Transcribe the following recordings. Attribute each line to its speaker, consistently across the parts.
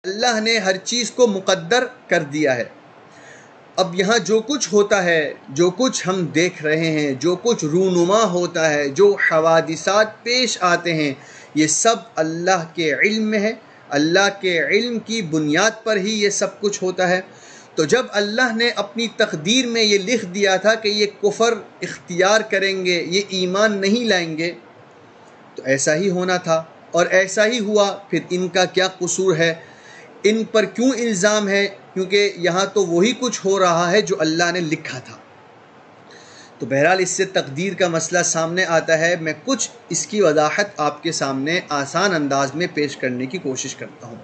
Speaker 1: اللہ نے ہر چیز کو مقدر کر دیا ہے۔ اب یہاں جو کچھ ہوتا ہے، جو کچھ ہم دیکھ رہے ہیں، جو کچھ رونما ہوتا ہے، جو حوادثات پیش آتے ہیں، یہ سب اللہ کے علم میں ہے۔ اللہ کے علم کی بنیاد پر ہی یہ سب کچھ ہوتا ہے۔ تو جب اللہ نے اپنی تقدیر میں یہ لکھ دیا تھا کہ یہ کفر اختیار کریں گے، یہ ایمان نہیں لائیں گے، تو ایسا ہی ہونا تھا اور ایسا ہی ہوا۔ پھر ان کا کیا قصور ہے؟ ان پر کیوں الزام ہے؟ کیونکہ یہاں تو وہی کچھ ہو رہا ہے جو اللہ نے لکھا تھا۔ تو بہرحال اس سے تقدیر کا مسئلہ سامنے آتا ہے۔ میں کچھ اس کی وضاحت آپ کے سامنے آسان انداز میں پیش کرنے کی کوشش کرتا ہوں۔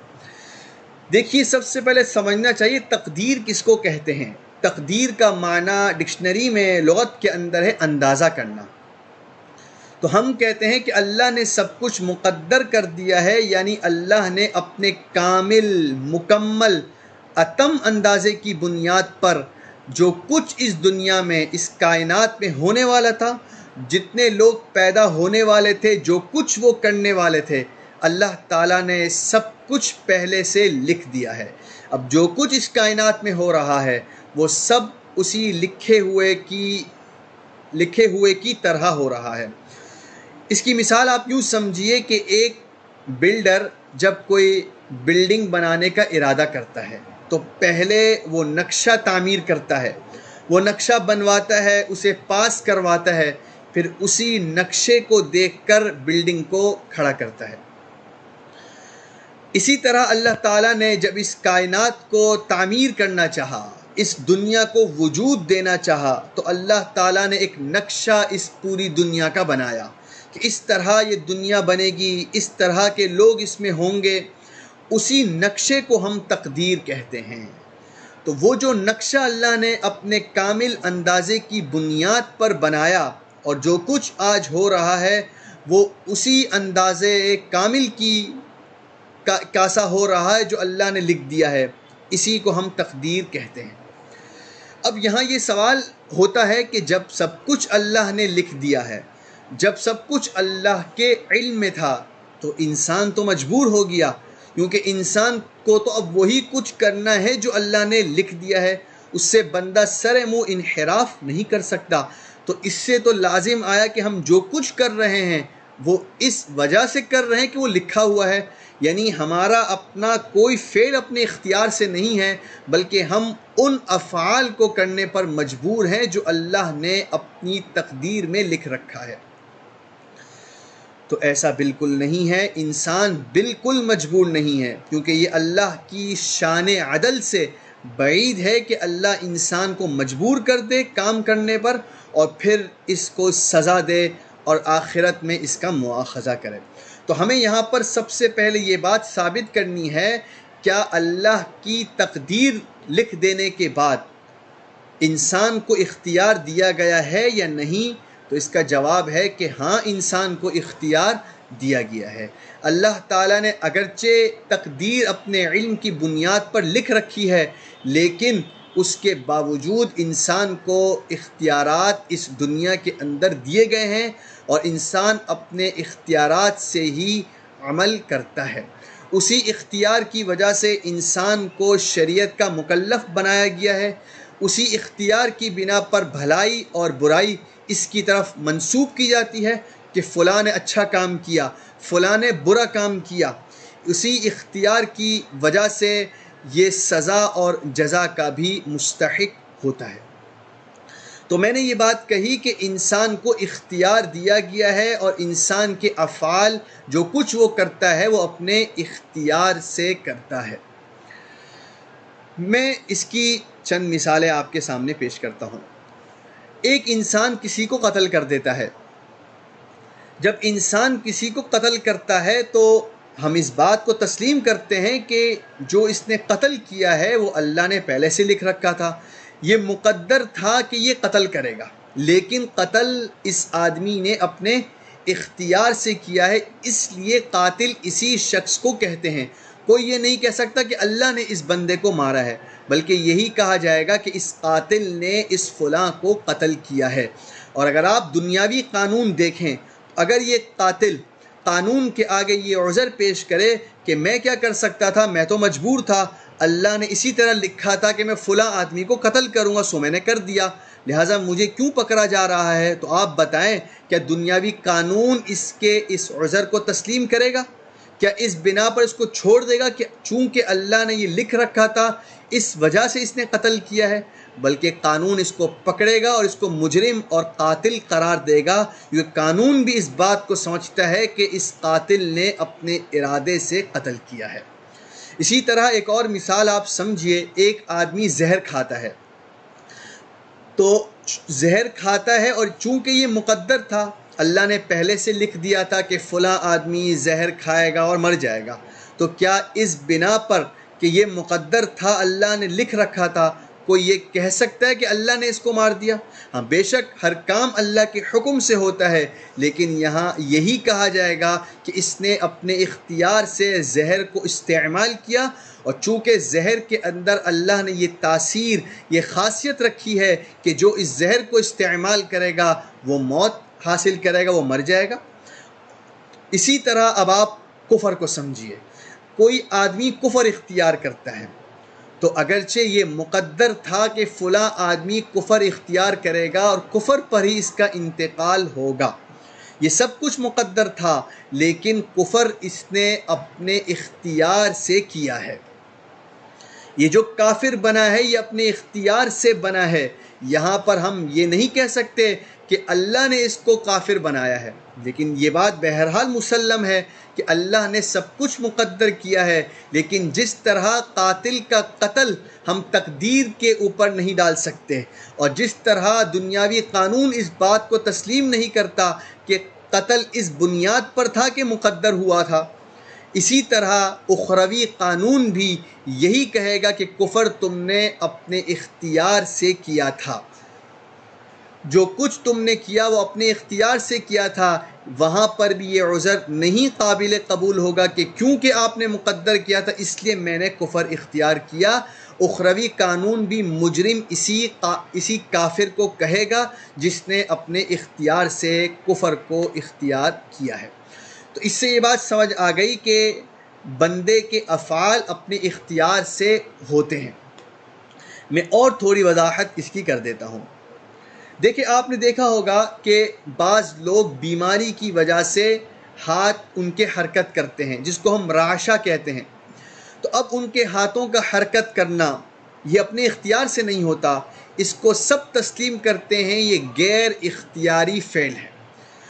Speaker 1: دیکھیے، سب سے پہلے سمجھنا چاہیے تقدیر کس کو کہتے ہیں۔ تقدیر کا معنی ڈکشنری میں، لغت کے اندر ہے اندازہ کرنا۔ تو ہم کہتے ہیں کہ اللہ نے سب کچھ مقدر کر دیا ہے، یعنی اللہ نے اپنے کامل، مکمل، اتم اندازے کی بنیاد پر جو کچھ اس دنیا میں، اس کائنات میں ہونے والا تھا، جتنے لوگ پیدا ہونے والے تھے، جو کچھ وہ کرنے والے تھے، اللہ تعالیٰ نے سب کچھ پہلے سے لکھ دیا ہے۔ اب جو کچھ اس کائنات میں ہو رہا ہے وہ سب اسی لکھے ہوئے کی طرح ہو رہا ہے۔ اس کی مثال آپ یوں سمجھیے کہ ایک بلڈر جب کوئی بلڈنگ بنانے کا ارادہ کرتا ہے تو پہلے وہ نقشہ تعمیر کرتا ہے، وہ نقشہ بنواتا ہے، اسے پاس کرواتا ہے، پھر اسی نقشے کو دیکھ کر بلڈنگ کو کھڑا کرتا ہے۔ اسی طرح اللہ تعالیٰ نے جب اس کائنات کو تعمیر کرنا چاہا، اس دنیا کو وجود دینا چاہا، تو اللہ تعالیٰ نے ایک نقشہ اس پوری دنیا کا بنایا کہ اس طرح یہ دنیا بنے گی، اس طرح کے لوگ اس میں ہوں گے۔ اسی نقشے کو ہم تقدیر کہتے ہیں۔ تو وہ جو نقشہ اللہ نے اپنے کامل اندازے کی بنیاد پر بنایا اور جو کچھ آج ہو رہا ہے وہ اسی اندازے کامل کا سا ہو رہا ہے جو اللہ نے لکھ دیا ہے۔ اسی کو ہم تقدیر کہتے ہیں۔ اب یہاں یہ سوال ہوتا ہے کہ جب سب کچھ اللہ نے لکھ دیا ہے، جب سب کچھ اللہ کے علم میں تھا، تو انسان تو مجبور ہو گیا، کیونکہ انسان کو تو اب وہی کچھ کرنا ہے جو اللہ نے لکھ دیا ہے۔ اس سے بندہ سر منہ انحراف نہیں کر سکتا۔ تو اس سے تو لازم آیا کہ ہم جو کچھ کر رہے ہیں وہ اس وجہ سے کر رہے ہیں کہ وہ لکھا ہوا ہے، یعنی ہمارا اپنا کوئی فعل اپنے اختیار سے نہیں ہے، بلکہ ہم ان افعال کو کرنے پر مجبور ہیں جو اللہ نے اپنی تقدیر میں لکھ رکھا ہے۔ تو ایسا بالکل نہیں ہے، انسان بالکل مجبور نہیں ہے، کیونکہ یہ اللہ کی شان عدل سے بعید ہے کہ اللہ انسان کو مجبور کر دے کام کرنے پر اور پھر اس کو سزا دے اور آخرت میں اس کا مواخذہ کرے۔ تو ہمیں یہاں پر سب سے پہلے یہ بات ثابت کرنی ہے، کیا اللہ کی تقدیر لکھ دینے کے بعد انسان کو اختیار دیا گیا ہے یا نہیں؟ تو اس کا جواب ہے کہ ہاں، انسان کو اختیار دیا گیا ہے۔ اللہ تعالیٰ نے اگرچہ تقدیر اپنے علم کی بنیاد پر لکھ رکھی ہے، لیکن اس کے باوجود انسان کو اختیارات اس دنیا کے اندر دیے گئے ہیں اور انسان اپنے اختیارات سے ہی عمل کرتا ہے۔ اسی اختیار کی وجہ سے انسان کو شریعت کا مکلف بنایا گیا ہے۔ اسی اختیار کی بنا پر بھلائی اور برائی اس کی طرف منسوب کی جاتی ہے کہ فلاں نے اچھا کام کیا، فلاں نے برا کام کیا۔ اسی اختیار کی وجہ سے یہ سزا اور جزا کا بھی مستحق ہوتا ہے۔ تو میں نے یہ بات کہی کہ انسان کو اختیار دیا گیا ہے اور انسان کے افعال جو کچھ وہ کرتا ہے وہ اپنے اختیار سے کرتا ہے۔ میں اس کی چند مثالیں آپ کے سامنے پیش کرتا ہوں۔ ایک انسان کسی کو قتل کر دیتا ہے۔ جب انسان کسی کو قتل کرتا ہے تو ہم اس بات کو تسلیم کرتے ہیں کہ جو اس نے قتل کیا ہے وہ اللہ نے پہلے سے لکھ رکھا تھا، یہ مقدر تھا کہ یہ قتل کرے گا، لیکن قتل اس آدمی نے اپنے اختیار سے کیا ہے، اس لیے قاتل اسی شخص کو کہتے ہیں۔ کوئی یہ نہیں کہہ سکتا کہ اللہ نے اس بندے کو مارا ہے، بلکہ یہی کہا جائے گا کہ اس قاتل نے اس فلاں کو قتل کیا ہے۔ اور اگر آپ دنیاوی قانون دیکھیں، اگر یہ قاتل قانون کے آگے یہ عذر پیش کرے کہ میں کیا کر سکتا تھا، میں تو مجبور تھا، اللہ نے اسی طرح لکھا تھا کہ میں فلاں آدمی کو قتل کروں گا، سو میں نے کر دیا، لہٰذا مجھے کیوں پکڑا جا رہا ہے؟ تو آپ بتائیں کیا دنیاوی قانون اس عذر کو تسلیم کرے گا؟ کیا اس بنا پر اس کو چھوڑ دے گا کہ چونکہ اللہ نے یہ لکھ رکھا تھا اس وجہ سے اس نے قتل کیا ہے؟ بلکہ قانون اس کو پکڑے گا اور اس کو مجرم اور قاتل قرار دے گا، یہ قانون بھی اس بات کو سمجھتا ہے کہ اس قاتل نے اپنے ارادے سے قتل کیا ہے۔ اسی طرح ایک اور مثال آپ سمجھیے، ایک آدمی زہر کھاتا ہے، تو زہر کھاتا ہے اور چونکہ یہ مقدر تھا، اللہ نے پہلے سے لکھ دیا تھا کہ فلاں آدمی زہر کھائے گا اور مر جائے گا، تو کیا اس بنا پر کہ یہ مقدر تھا، اللہ نے لکھ رکھا تھا، کوئی یہ کہہ سکتا ہے کہ اللہ نے اس کو مار دیا؟ ہاں بے شک ہر کام اللہ کے حکم سے ہوتا ہے، لیکن یہاں یہی کہا جائے گا کہ اس نے اپنے اختیار سے زہر کو استعمال کیا، اور چونکہ زہر کے اندر اللہ نے یہ تاثیر، یہ خاصیت رکھی ہے کہ جو اس زہر کو استعمال کرے گا وہ موت حاصل کرے گا، وہ مر جائے گا۔ اسی طرح اب آپ کفر کو سمجھیے، کوئی آدمی کفر اختیار کرتا ہے تو اگرچہ یہ مقدر تھا کہ فلاں آدمی کفر اختیار کرے گا اور کفر پر ہی اس کا انتقال ہوگا، یہ سب کچھ مقدر تھا، لیکن کفر اس نے اپنے اختیار سے کیا ہے۔ یہ جو کافر بنا ہے یہ اپنے اختیار سے بنا ہے، یہاں پر ہم یہ نہیں کہہ سکتے کہ اللہ نے اس کو کافر بنایا ہے، لیکن یہ بات بہرحال مسلم ہے کہ اللہ نے سب کچھ مقدر کیا ہے، لیکن جس طرح قاتل کا قتل ہم تقدیر کے اوپر نہیں ڈال سکتے، اور جس طرح دنیاوی قانون اس بات کو تسلیم نہیں کرتا کہ قتل اس بنیاد پر تھا کہ مقدر ہوا تھا، اسی طرح اخروی قانون بھی یہی کہے گا کہ کفر تم نے اپنے اختیار سے کیا تھا، جو کچھ تم نے کیا وہ اپنے اختیار سے کیا تھا۔ وہاں پر بھی یہ عذر نہیں قابل قبول ہوگا کہ کیونکہ آپ نے مقدر کیا تھا اس لیے میں نے کفر اختیار کیا۔ اخروی قانون بھی مجرم اسی کافر کو کہے گا جس نے اپنے اختیار سے کفر کو اختیار کیا ہے۔ تو اس سے یہ بات سمجھ آ گئی کہ بندے کے افعال اپنے اختیار سے ہوتے ہیں۔ میں اور تھوڑی وضاحت اس کی کر دیتا ہوں۔ دیکھیں آپ نے دیکھا ہوگا کہ بعض لوگ بیماری کی وجہ سے ہاتھ ان کے حرکت کرتے ہیں، جس کو ہم رعشہ کہتے ہیں، تو اب ان کے ہاتھوں کا حرکت کرنا یہ اپنے اختیار سے نہیں ہوتا، اس کو سب تسلیم کرتے ہیں یہ غیر اختیاری فعل ہے۔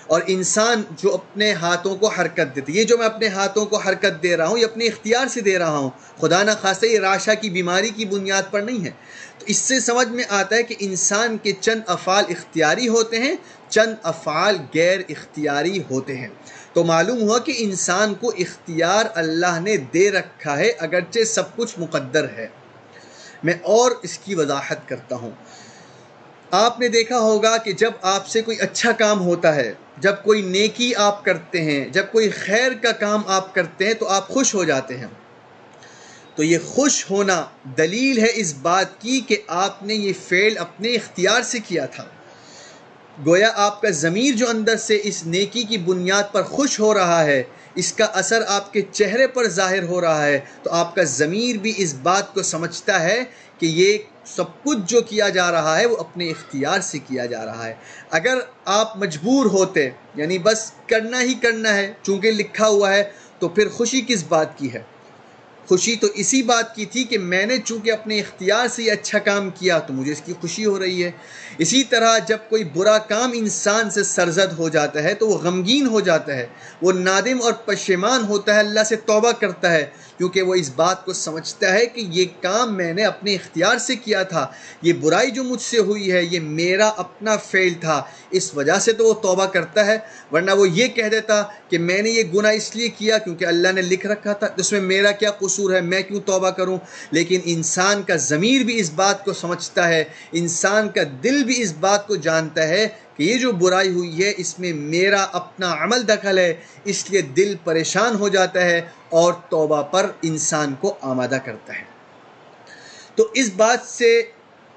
Speaker 1: اور انسان جو اپنے ہاتھوں کو حرکت دیتے، یہ جو میں اپنے ہاتھوں کو حرکت دے رہا ہوں یہ اپنے اختیار سے دے رہا ہوں، خدا نہ خواستہ یہ رعشہ کی بیماری کی بنیاد پر نہیں ہے۔ تو اس سے سمجھ میں آتا ہے کہ انسان کے چند افعال اختیاری ہوتے ہیں، چند افعال غیر اختیاری ہوتے ہیں۔ تو معلوم ہوا کہ انسان کو اختیار اللہ نے دے رکھا ہے اگرچہ سب کچھ مقدر ہے۔ میں اور اس کی وضاحت کرتا ہوں۔ آپ نے دیکھا ہوگا کہ جب آپ سے کوئی اچھا کام ہوتا ہے، جب کوئی نیکی آپ کرتے ہیں، جب کوئی خیر کا کام آپ کرتے ہیں تو آپ خوش ہو جاتے ہیں۔ تو یہ خوش ہونا دلیل ہے اس بات کی کہ آپ نے یہ فعل اپنے اختیار سے کیا تھا۔ گویا آپ کا ضمیر جو اندر سے اس نیکی کی بنیاد پر خوش ہو رہا ہے، اس کا اثر آپ کے چہرے پر ظاہر ہو رہا ہے، تو آپ کا ضمیر بھی اس بات کو سمجھتا ہے کہ یہ سب کچھ جو کیا جا رہا ہے وہ اپنے اختیار سے کیا جا رہا ہے۔ اگر آپ مجبور ہوتے، یعنی بس کرنا ہی کرنا ہے چونکہ لکھا ہوا ہے، تو پھر خوشی کس بات کی ہے؟ خوشی تو اسی بات کی تھی کہ میں نے چونکہ اپنے اختیار سے یہ اچھا کام کیا تو مجھے اس کی خوشی ہو رہی ہے۔ اسی طرح جب کوئی برا کام انسان سے سرزد ہو جاتا ہے تو وہ غمگین ہو جاتا ہے، وہ نادم اور پشیمان ہوتا ہے، اللہ سے توبہ کرتا ہے، کیونکہ وہ اس بات کو سمجھتا ہے کہ یہ کام میں نے اپنے اختیار سے کیا تھا، یہ برائی جو مجھ سے ہوئی ہے یہ میرا اپنا فعل تھا، اس وجہ سے تو وہ توبہ کرتا ہے۔ ورنہ وہ یہ کہہ دیتا کہ میں نے یہ گناہ اس لیے کیا کیونکہ اللہ نے لکھ رکھا تھا، اس میں میرا کیا قصور ہے، میں کیوں توبہ کروں؟ لیکن انسان کا ضمیر بھی اس بات کو سمجھتا ہے، انسان کا دل بھی اس بات کو جانتا ہے کہ یہ جو برائی ہوئی ہے اس میں میرا اپنا عمل دخل ہے، اس لیے دل پریشان ہو جاتا ہے اور توبہ پر انسان کو آمادہ کرتا ہے۔ تو اس بات سے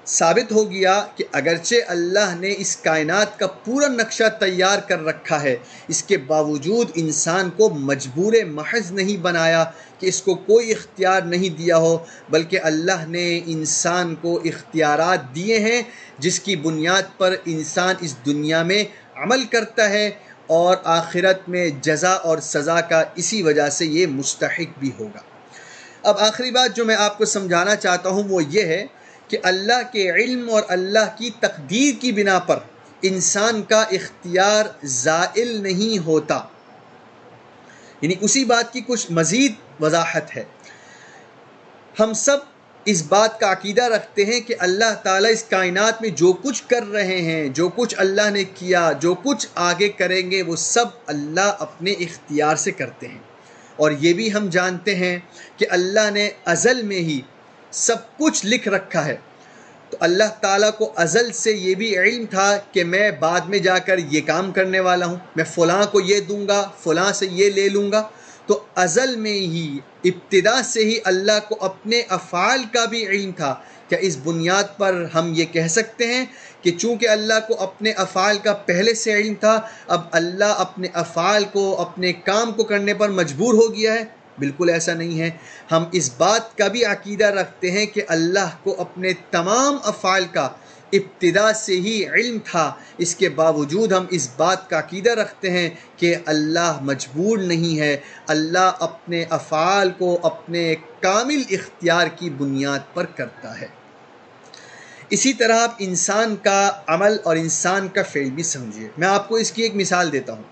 Speaker 1: ثابت ہو گیا کہ اگرچہ اللہ نے اس کائنات کا پورا نقشہ تیار کر رکھا ہے، اس کے باوجود انسان کو مجبور محض نہیں بنایا کہ اس کو کوئی اختیار نہیں دیا ہو، بلکہ اللہ نے انسان کو اختیارات دیے ہیں جس کی بنیاد پر انسان اس دنیا میں عمل کرتا ہے اور آخرت میں جزا اور سزا کا اسی وجہ سے یہ مستحق بھی ہوگا۔ اب آخری بات جو میں آپ کو سمجھانا چاہتا ہوں وہ یہ ہے کہ اللہ کے علم اور اللہ کی تقدیر کی بنا پر انسان کا اختیار زائل نہیں ہوتا، یعنی اسی بات کی کچھ مزید وضاحت ہے۔ ہم سب اس بات کا عقیدہ رکھتے ہیں کہ اللہ تعالیٰ اس کائنات میں جو کچھ کر رہے ہیں، جو کچھ اللہ نے کیا، جو کچھ آگے کریں گے، وہ سب اللہ اپنے اختیار سے کرتے ہیں۔ اور یہ بھی ہم جانتے ہیں کہ اللہ نے ازل میں ہی سب کچھ لکھ رکھا ہے، تو اللہ تعالیٰ کو ازل سے یہ بھی علم تھا کہ میں بعد میں جا کر یہ کام کرنے والا ہوں، میں فلاں کو یہ دوں گا، فلاں سے یہ لے لوں گا۔ تو ازل میں ہی، ابتدا سے ہی اللہ کو اپنے افعال کا بھی علم تھا۔ کیا اس بنیاد پر ہم یہ کہہ سکتے ہیں کہ چونکہ اللہ کو اپنے افعال کا پہلے سے علم تھا، اب اللہ اپنے افعال کو، اپنے کام کو کرنے پر مجبور ہو گیا ہے؟ بالکل ایسا نہیں ہے۔ ہم اس بات کا بھی عقیدہ رکھتے ہیں کہ اللہ کو اپنے تمام افعال کا ابتدا سے ہی علم تھا، اس کے باوجود ہم اس بات کا عقیدہ رکھتے ہیں کہ اللہ مجبور نہیں ہے، اللہ اپنے افعال کو اپنے کامل اختیار کی بنیاد پر کرتا ہے۔ اسی طرح آپ انسان کا عمل اور انسان کا فعل بھی سمجھیے۔ میں آپ کو اس کی ایک مثال دیتا ہوں۔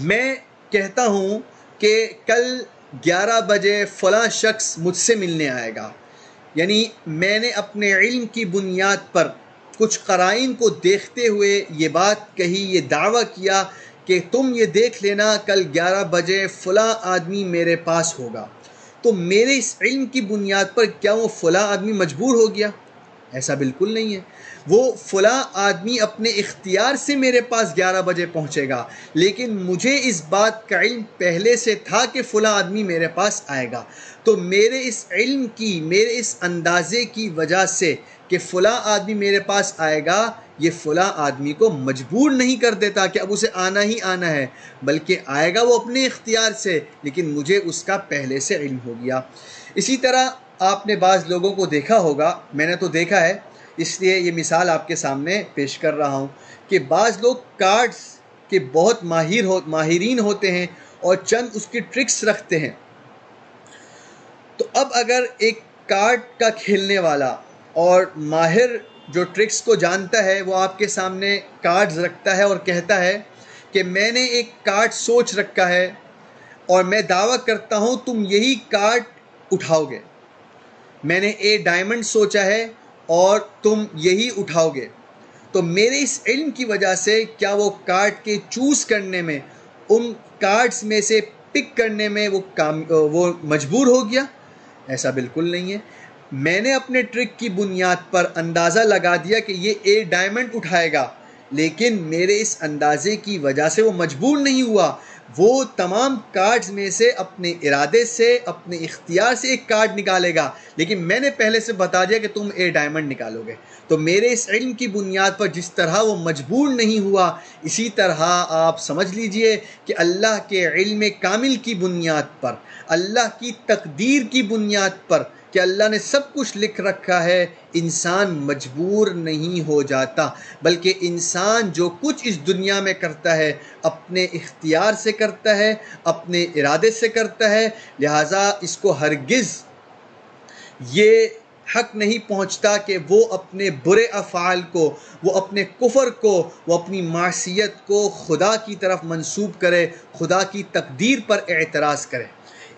Speaker 1: میں کہتا ہوں کہ کل 11 بجے فلاں شخص مجھ سے ملنے آئے گا، یعنی میں نے اپنے علم کی بنیاد پر کچھ قرائن کو دیکھتے ہوئے یہ بات کہی، یہ دعویٰ کیا کہ تم یہ دیکھ لینا کل 11 بجے فلاں آدمی میرے پاس ہوگا۔ تو میرے اس علم کی بنیاد پر کیا وہ فلاں آدمی مجبور ہو گیا؟ ایسا بالکل نہیں ہے۔ وہ فلاں آدمی اپنے اختیار سے میرے پاس 11 بجے پہنچے گا، لیکن مجھے اس بات کا علم پہلے سے تھا کہ فلاں آدمی میرے پاس آئے گا۔ تو میرے اس علم کی، میرے اس اندازے کی وجہ سے کہ فلاں آدمی میرے پاس آئے گا، یہ فلاں آدمی کو مجبور نہیں کر دیتا کہ اب اسے آنا ہی آنا ہے، بلکہ آئے گا وہ اپنے اختیار سے، لیکن مجھے اس کا پہلے سے علم ہو گیا۔ اسی طرح آپ نے بعض لوگوں کو دیکھا ہوگا، میں نے تو دیکھا ہے، اس لیے یہ مثال آپ کے سامنے پیش کر رہا ہوں کہ بعض لوگ کارڈز کے بہت ماہرین ہوتے ہیں اور چند اس کی ٹرکس رکھتے ہیں۔ تو اب اگر ایک کارڈ کا کھیلنے والا اور ماہر جو ٹرکس کو جانتا ہے، وہ آپ کے سامنے کارڈز رکھتا ہے اور کہتا ہے کہ میں نے ایک کارڈ سوچ رکھا ہے اور میں دعویٰ کرتا ہوں تم یہی کارڈ اٹھاؤ گے، میں نے اے ڈائمنڈ سوچا ہے اور تم یہی اٹھاؤ گے، تو میرے اس علم کی وجہ سے کیا وہ کارڈ کے چوز کرنے میں، ان کارڈز میں سے پک کرنے میں وہ مجبور ہو گیا؟ ایسا بالکل نہیں ہے۔ میں نے اپنے ٹرک کی بنیاد پر اندازہ لگا دیا کہ یہ اے ڈائمنڈ اٹھائے گا، لیکن میرے اس اندازے کی وجہ سے وہ مجبور نہیں ہوا، وہ تمام کارڈز میں سے اپنے ارادے سے، اپنے اختیار سے ایک کارڈ نکالے گا، لیکن میں نے پہلے سے بتا دیا کہ تم اے ڈائمنڈ نکالو گے۔ تو میرے اس علم کی بنیاد پر جس طرح وہ مجبور نہیں ہوا، اسی طرح آپ سمجھ لیجئے کہ اللہ کے علم کامل کی بنیاد پر، اللہ کی تقدیر کی بنیاد پر کہ اللہ نے سب کچھ لکھ رکھا ہے، انسان مجبور نہیں ہو جاتا، بلکہ انسان جو کچھ اس دنیا میں کرتا ہے اپنے اختیار سے کرتا ہے، اپنے ارادے سے کرتا ہے، لہٰذا اس کو ہرگز یہ حق نہیں پہنچتا کہ وہ اپنے برے افعال کو، وہ اپنے کفر کو، وہ اپنی معصیت کو خدا کی طرف منسوب کرے، خدا کی تقدیر پر اعتراض کرے۔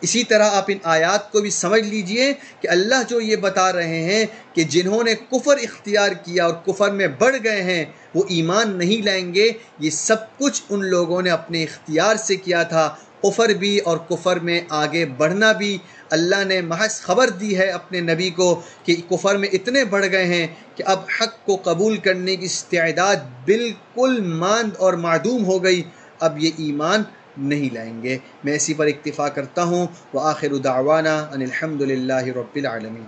Speaker 1: اسی طرح آپ ان آیات کو بھی سمجھ لیجئے کہ اللہ جو یہ بتا رہے ہیں کہ جنہوں نے کفر اختیار کیا اور کفر میں بڑھ گئے ہیں وہ ایمان نہیں لائیں گے، یہ سب کچھ ان لوگوں نے اپنے اختیار سے کیا تھا، کفر بھی اور کفر میں آگے بڑھنا بھی۔ اللہ نے محض خبر دی ہے اپنے نبی کو کہ کفر میں اتنے بڑھ گئے ہیں کہ اب حق کو قبول کرنے کی استعداد بالکل ماند اور معدوم ہو گئی، اب یہ ایمان نہیں لائیں گے۔ میں اسی پر اکتفا کرتا ہوں۔ وآخر دعوانا ان الحمد للہ رب العالمین۔